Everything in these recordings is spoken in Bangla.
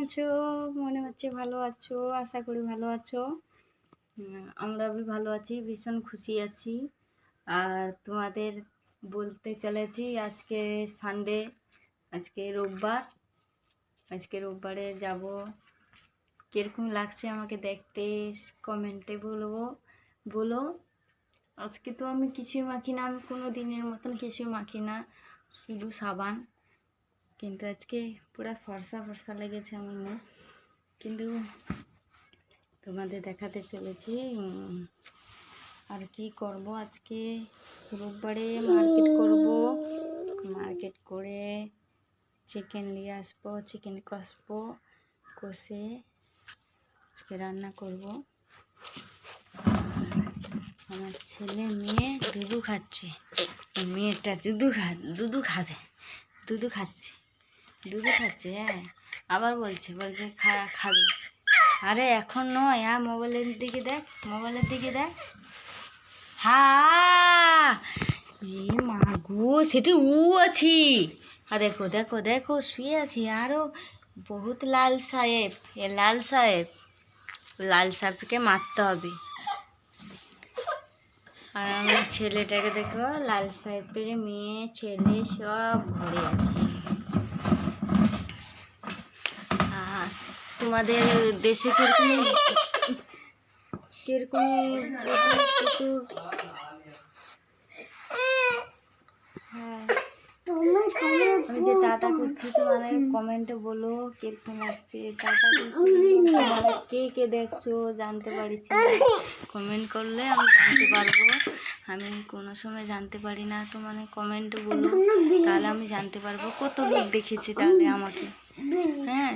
আছো? মনে হচ্ছে ভালো আছো, আশা করি ভালো আছো। আমরা ভালো আছি, ভীষণ খুশি আছি। আর তোমাদের বলতে চলেছি আজকে সানডে, আজকে রোববার। আজকে রোববারে যাব। কীরকম লাগছে আমাকে দেখতে কমেন্টে বলো। আজকে তো আমি কিছুই মাখি না, আমি কোনো দিনের মতন কিছুই মাখি না, শুধু সাবান। কিন্তু আজকে পুরো ফর্সা ফর্সা লেগেছে আমার মুখ। কিন্তু তোমাদের দেখাতে চলেছি। আর কি করব, আজকে রোববারে মার্কেট করে চিকেন নিয়ে আসবো, চিকেন কষে আজকে রান্না করব। আমার ছেলে মেয়ে দুধু খাচ্ছে, মেয়েটা দুধু খাচ্ছে। হ্যাঁ, আবার বলছে খাবে। আরে এখন নয়, মোবাইলের দিকে দেখ। এ মা গো, সেটি আছি। আর দেখো শুয়ে আছি। আরো বহুত লাল সাহেবকে মারতে হবে। আর আমার ছেলেটাকে দেখো, লাল সাহেবের মেয়ে ছেলে সব ঘরে আছে। আর তোমাদের দেশে কিরকম প্রচুর আমি যে টাটা করছি, তোমার কমেন্টে বলো কিরকম লাগছে। টাটা করছি, তোমরা কে দেখছো জানতে পারছি। কমেন্ট করলে আমি জানতে পারবো। আমি কোনো সময় জানতে পারি না, তো কমেন্টে বলো, তাহলে আমি জানতে পারবো কত লোক দেখেছে তাহলে আমাকে। হ্যাঁ,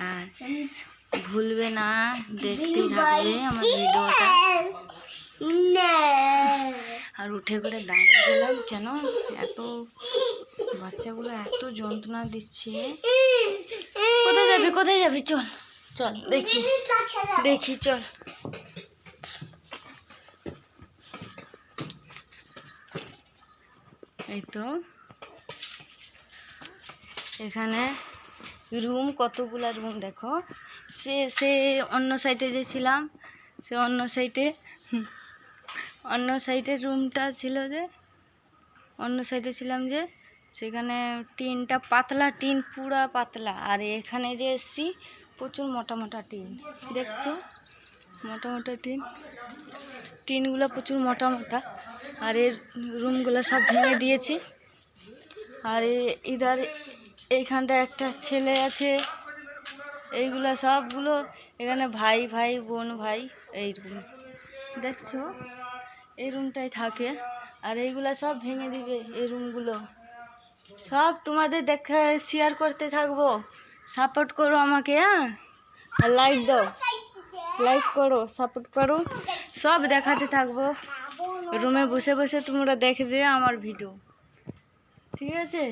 আর ভুলবে না, দেখতে থাকবে আমার ভিডিওটা। আর উঠে করে দাঁড়িয়ে গেলাম কেন, এত বাচ্চাগুলো এত যন্ত্রণা দিচ্ছে। কোথায় যাবি চল দেখি চল। এই তো এখানে রুম, কতগুলা রুম দেখো। সে অন্য সাইডে যেছিলাম, সে অন্য সাইডে রুমটা ছিল, অন্য সাইডে ছিলাম যে সেখানে টিনটা পাতলা, পুরা পাতলা। আর এখানে যে এসছি প্রচুর মোটা টিন, দেখছো মোটা টিনগুলো প্রচুর মোটা। আর এর রুমগুলো সব ভেঙে দিয়েছি। আর এইখানটা একটা ছেলে আছে। এইগুলা সবগুলো এখানে ভাই বোন এই রুম দেখছো, এই রুমটাই থাকে। আর এইগুলা সব ভেঙে দিবে, এই রুমগুলো সব। তোমাদের দেখা শেয়ার করতে থাকবো, সাপোর্ট করো আমাকে। হ্যাঁ, আর লাইক করো, সাপোর্ট করো, সব দেখাতে থাকবো। রুমে বসে তোমরা দেখবে আমার ভিডিও, ঠিক আছে?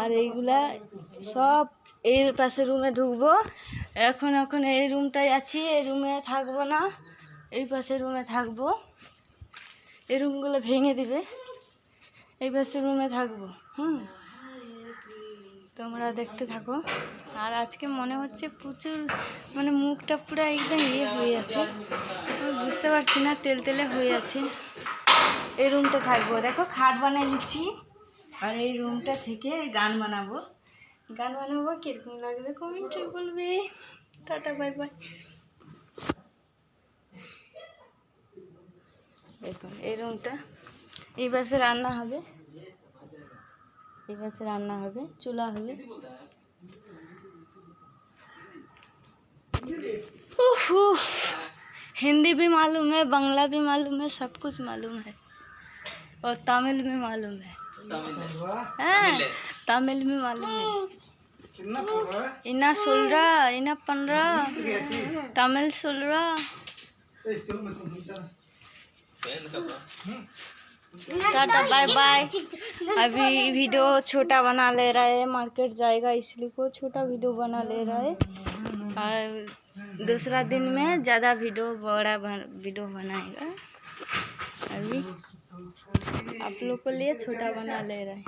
আর এইগুলা সব এই পাশে রুমে ঢুকবো। এখন এই রুমটাই আছি, এই রুমে থাকবো না, এই পাশে রুমে থাকবো। এই রুমগুলো ভেঙে দিবে, এই পাশে রুমে থাকবো। তোমরা দেখতে থাকো। আর আজকে মনে হচ্ছে প্রচুর, মুখটা পুরো একদম হয়ে আছে, আমি বুঝতে পারছি না, তেলে হয়ে আছে। এই রুমটা থাকবো, দেখো খাট বানিয়ে দিচ্ছি। আর এই রুমটা থেকে গান বানাবো। কিরকম লাগবে কমেন্টে বলবে। Tata, bye bye. দেখো এই রুমটা, এই পাশে রান্না হবে, চুলা হবে। हिंदी भी मालूम है, बांग्ला भी मालूम है, सब कुछ मालूम है, और तमिल भी मालूम है। तमिल भी मालूम है। इना सोलरा, इना 15, तमिल सोलरा। Ta-ta, bye bye. अभी वीडियो छोटा बना ले रहा है, मार्केट जाएगा इसलिए को छोटा वीडियो बना ले रहा है। और दूसरा दिन में ज़्यादा बड़ा वीडियो बनाएगा। अभी आप लोग को लिए छोटा बना ले रहा है।